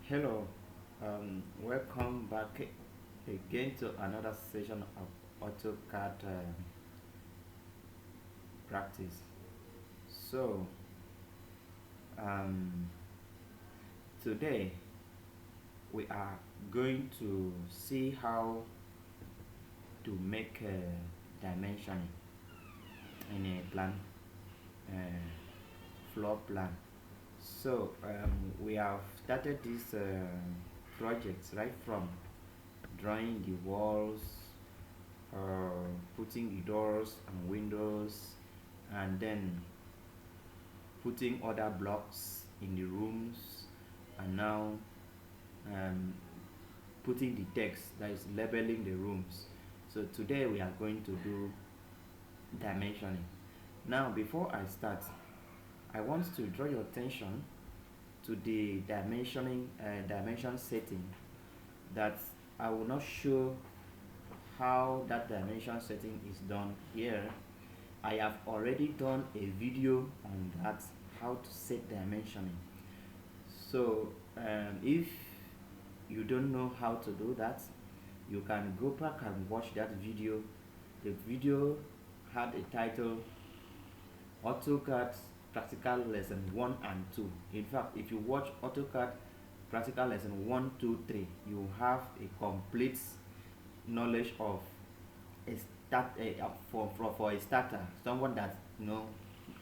Hello, welcome back again to another session of Autocad practice. So, um, today we are going to see how to make a dimensioning in a plan, uh, floor plan. So, we have started this project right from drawing the walls, putting the doors and windows, and then putting other blocks in the rooms, and now um, putting the text that is labeling the rooms. So today we are going to do dimensioning. Now before I start, I want to draw your attention to the dimension setting, that I will not show how that dimension setting is done here. I have already done a video on that, how to set dimensioning. So if you don't know how to do that, you can go back and watch that video. The video had a title AutoCAD Practical Lesson 1 and 2. In fact, if you watch AutoCAD Practical Lesson 1, 2, 3, you have a complete knowledge of a for a starter, someone that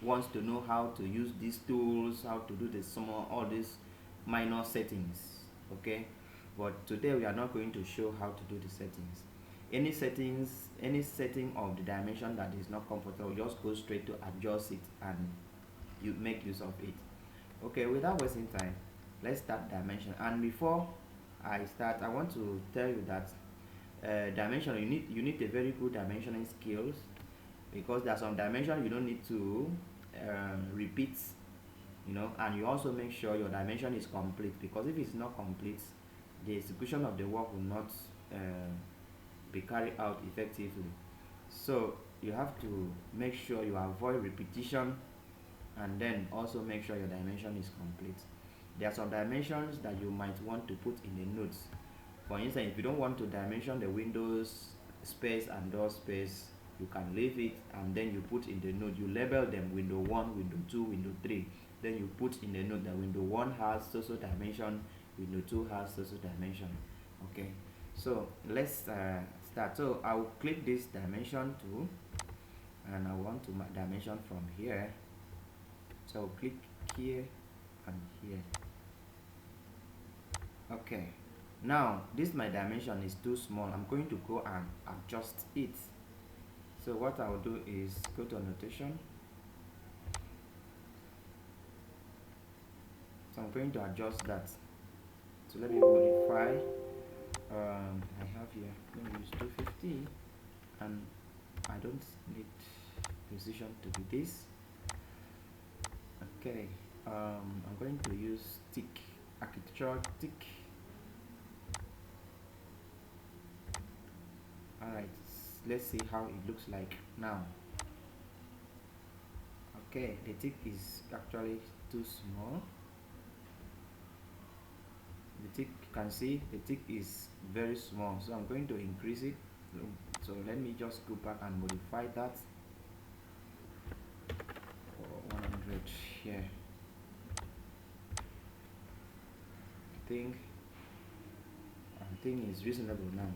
wants to know how to use these tools, how to do the small, all these minor settings. Okay, but today we are not going to show how to do the settings. Any setting of the dimension that is not comfortable, just go straight to adjust it and you make use of it. Okay, without wasting time, let's start dimension. And before I start, I want to tell you that dimension, you need a very good dimensioning skills, because there are some dimension you don't need to repeat, and you also make sure your dimension is complete, because if it's not complete, the execution of the work will not uh, be carried out effectively. So you have to make sure you avoid repetition, and then also make sure your dimension is complete. There are some dimensions that you might want to put in the notes. For instance, if you don't want to dimension the windows space and door space, you can leave it and then you put in the note, you label them window 1, window 2, window 3. Then you put in the note that window 1 has so dimension, window 2 has so dimension. Okay, so let's start. So I will click this dimension tool and I want to dimension from here. So I'll click here and here. Okay, now this my dimension is too small. I'm going to go and adjust it. So what I'll do is go to annotation. So I'm going to adjust that. So let me modify. I have here, let me use 250, and I don't need precision to be this. Okay, I'm going to use thick, architectural thick. Alright, let's see how it looks like now. Okay, the tick is actually too small. The tick, you can see the tick is very small, so I'm going to increase it. So let me just go back and modify that for 100 here. I think it's reasonable now.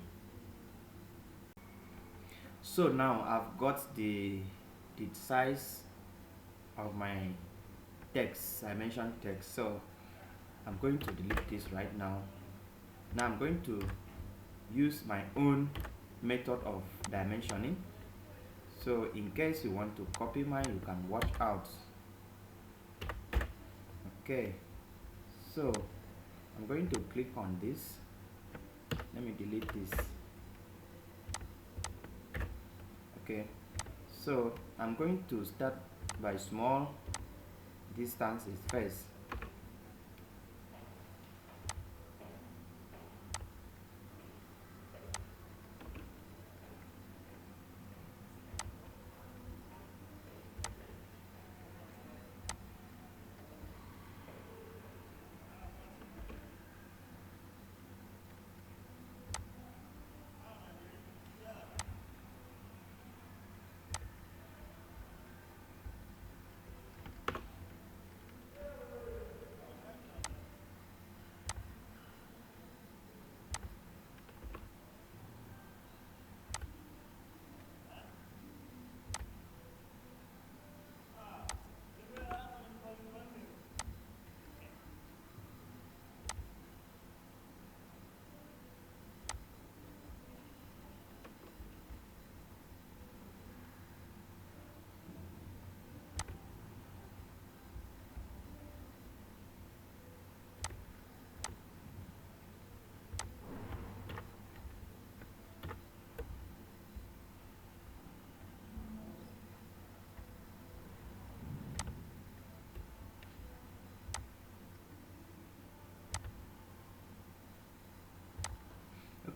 So now I've got the size of my text. I mentioned text, so I'm going to delete this right now. Now I'm going to use my own method of dimensioning. So in case you want to copy mine, you can watch out. Okay, so I'm going to click on this. Let me delete this. Okay, so I'm going to start by small distances first.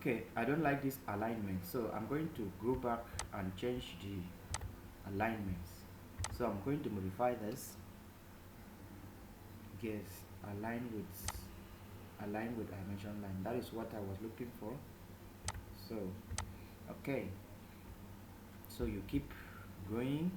Okay, I don't like this alignment, so I'm going to go back and change the alignments. So I'm going to modify this. Yes, align with dimension line. That is what I was looking for. So okay, so you keep going.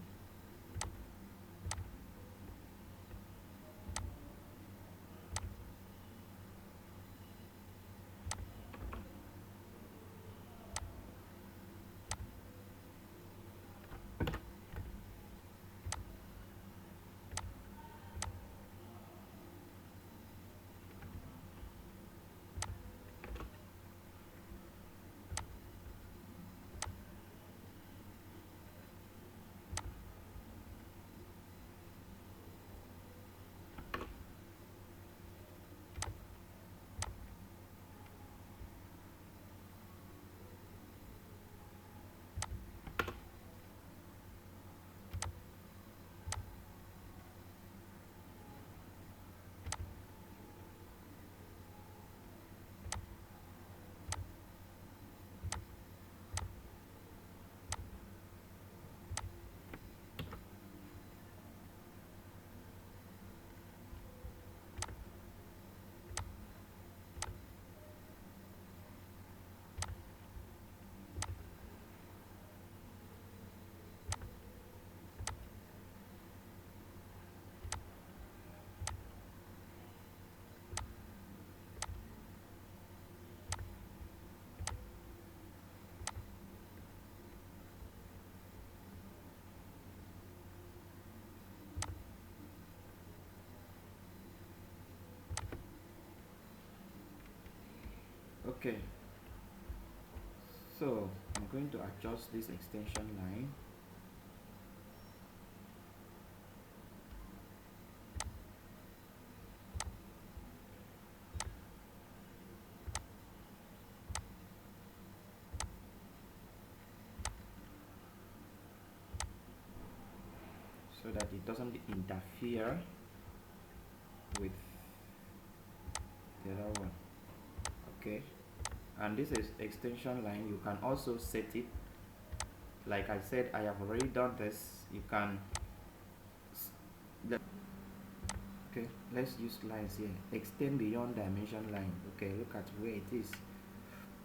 Okay, so I'm going to adjust this extension line. So that it doesn't interfere with the other one. Okay, and this is extension line. You can also set it, like I said, I have already done this. You can okay, let's use lines here. Extend beyond dimension line. Okay, look at where it is.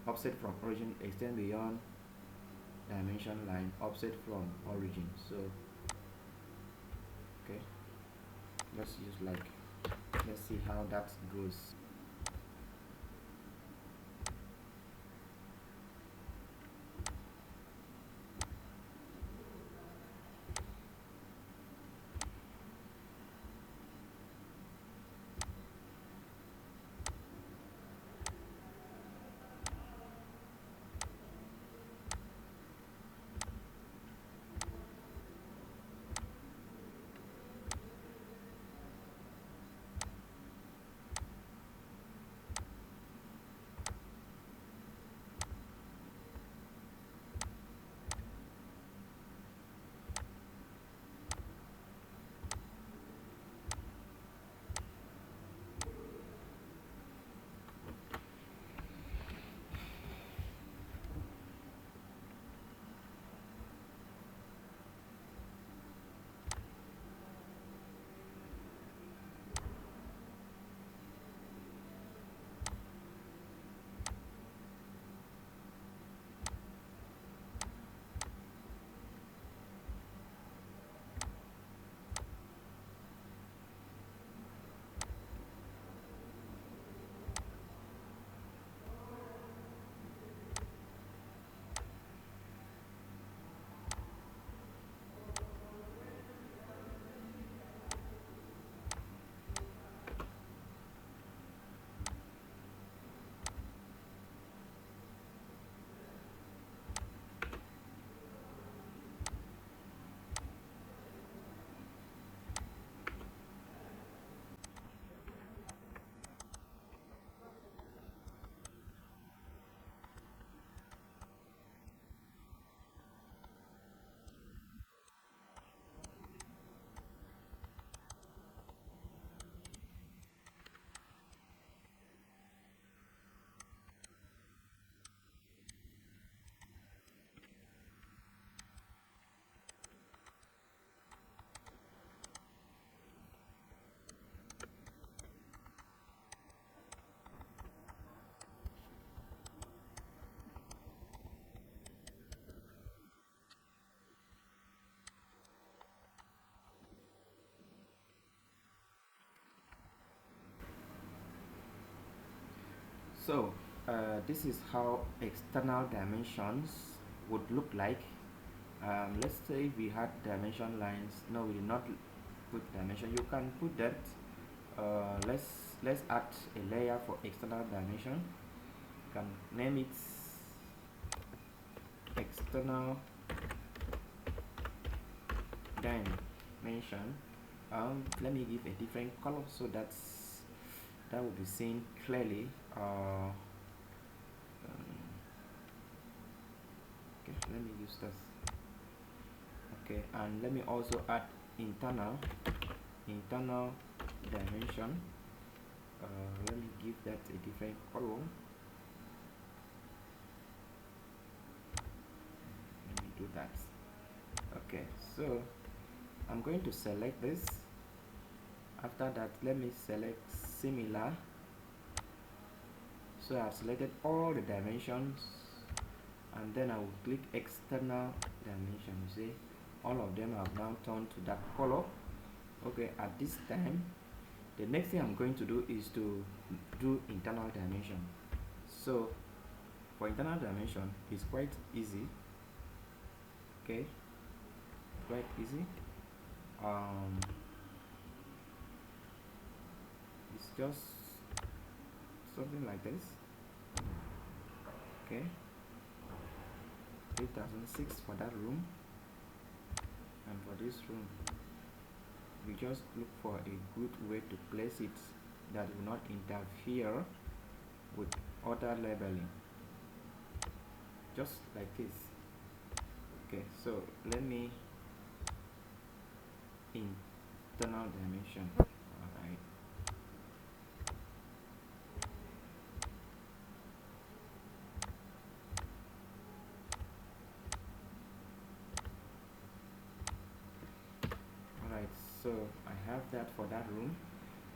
Offset from origin, extend beyond dimension line, offset from origin. So okay, let's use like, let's see how that goes. So this is how external dimensions would look like. Let's say we had dimension lines. No, we did not put dimension. You can put that. Let's add a layer for external dimension. You can name it external dimension. Let me give a different color so that will be seen clearly. Okay, let me use this. Okay, and let me also add internal dimension. Let me give that a different color. Let me do that. Okay, so I'm going to select this. After that, let me select similar. So I've selected all the dimensions, and then I will click external dimension. You see, all of them have now turned to that color. Okay, at this time, the next thing I'm going to do is to do internal dimension. So for internal dimension, it's quite easy. Okay, quite easy. It's just something like this. Okay, 3006 for that room, and for this room we just look for a good way to place it that will not interfere with other labeling, just like this. Okay, so let me internal dimension. Alright, so I have that for that room.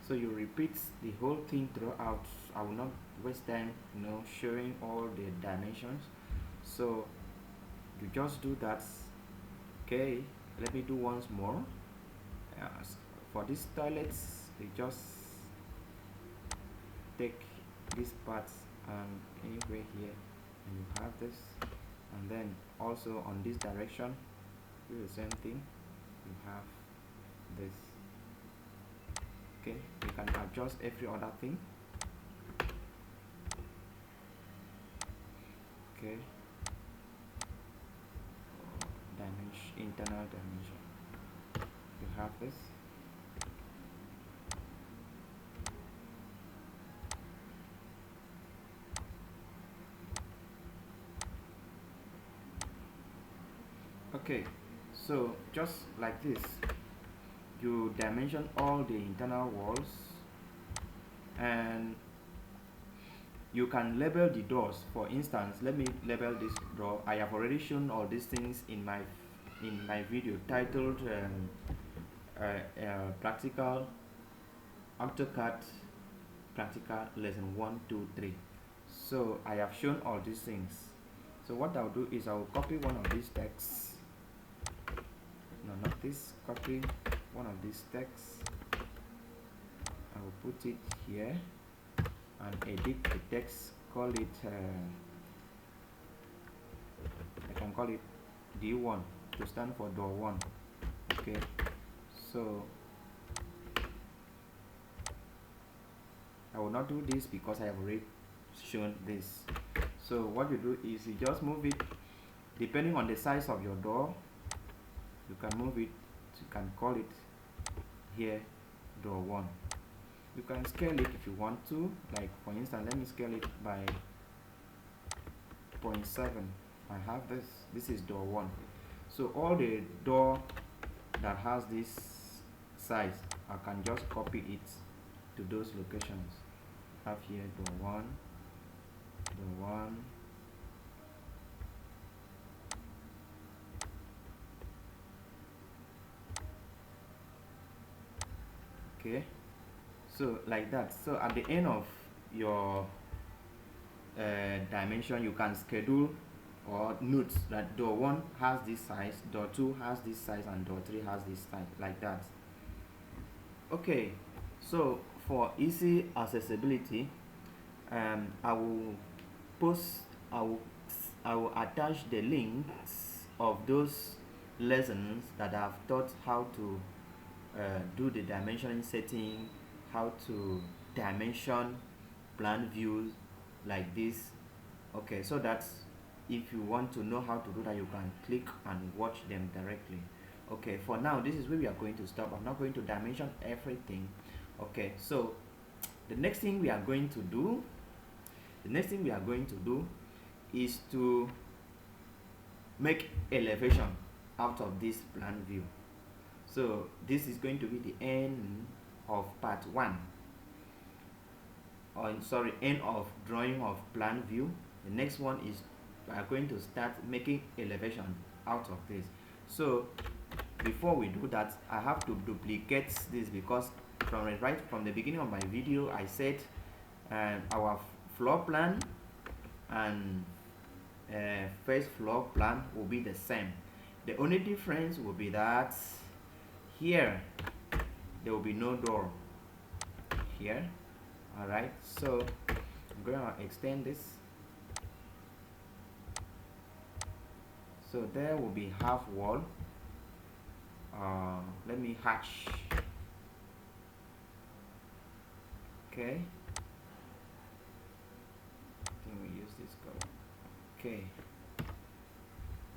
So you repeat the whole thing throughout. I will not waste time showing all the dimensions, so you just do that. Okay, let me do once more. For these toilets, you just take this part and anywhere here, and you have this, and then also on this direction do the same thing. You have this. Okay, you can adjust every other thing. Okay, dimension, internal dimension, you have this. Okay, so just like this, you dimension all the internal walls, and you can label the doors. For instance, let me label this door. I have already shown all these things in my video titled practical AutoCAD practical lesson 1 2 3. So I have shown all these things. So what I'll do is I'll copy one of these texts. No, not this. Copy one of these texts. I will put it here and edit the text. Call it I can call it D1 to stand for door 1. Okay, so I will not do this because I have already shown this. So what you do is you just move it depending on the size of your door. You can move it, you can call it here door 1. You can scale it if you want to, like for instance, let me scale it by 0.7. I have this is door 1. So all the door that has this size, I can just copy it to those locations. I have here door 1, door 1, okay, so like that. So at the end of your dimension, you can schedule or note that door 1 has this size, door 2 has this size, and door 3 has this size, like that. Okay, so for easy accessibility, I will post I will I will attach the links of those lessons that I've taught how to do the dimensioning setting, how to dimension plan views like this. Okay, so that's, if you want to know how to do that, you can click and watch them directly. Okay, for now this is where we are going to stop. I'm not going to dimension everything. Okay, so the next thing we are going to do is to make elevation out of this plan view. So this is going to be the end of part 1, or sorry, end of drawing of plan view. The next one is we are going to start making elevation out of this. So before we do that, I have to duplicate this, because right from the beginning of my video I said our floor plan and first floor plan will be the same. The only difference will be that here there will be no door here. Alright, so I'm going to extend this. So there will be half wall. Let me hatch. Okay, I think we use this color. Okay,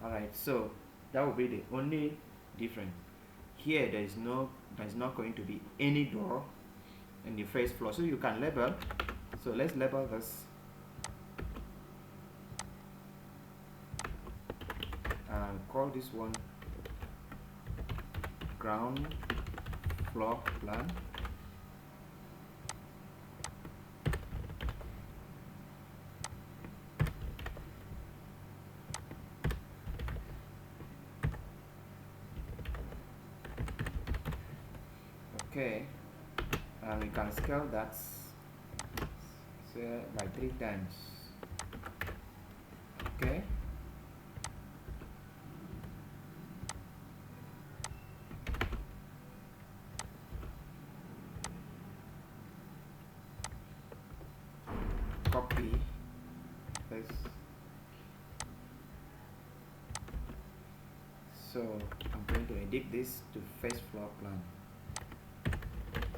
alright, so that will be the only difference. Here there's not going to be any door in the first floor, so you can label. So let's label this and call this one ground floor plan. Okay, and we can scale that by 3 times. Okay, copy this. So I'm going to edit this to first floor plan.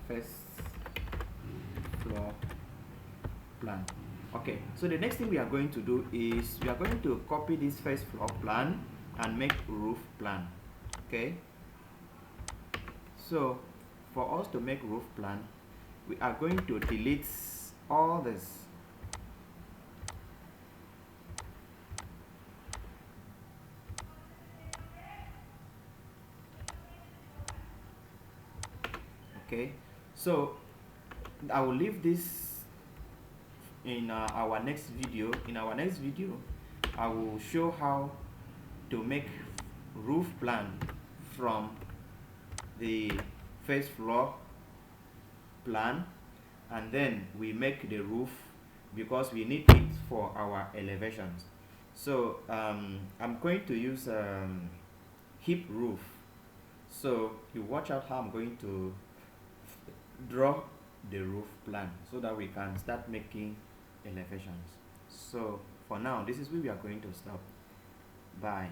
First floor plan. Okay, so the next thing we are going to do is we are going to copy this first floor plan and make roof plan. Okay, so for us to make roof plan, we are going to delete all this. Okay, so I will leave this in our next video. In our next video, I will show how to make roof plan from the first floor plan, and then we make the roof because we need it for our elevations. So I'm going to use hip roof. So you watch out how I'm going to draw the roof plan so that we can start making elevations. So for now, this is where we are going to stop. Bye.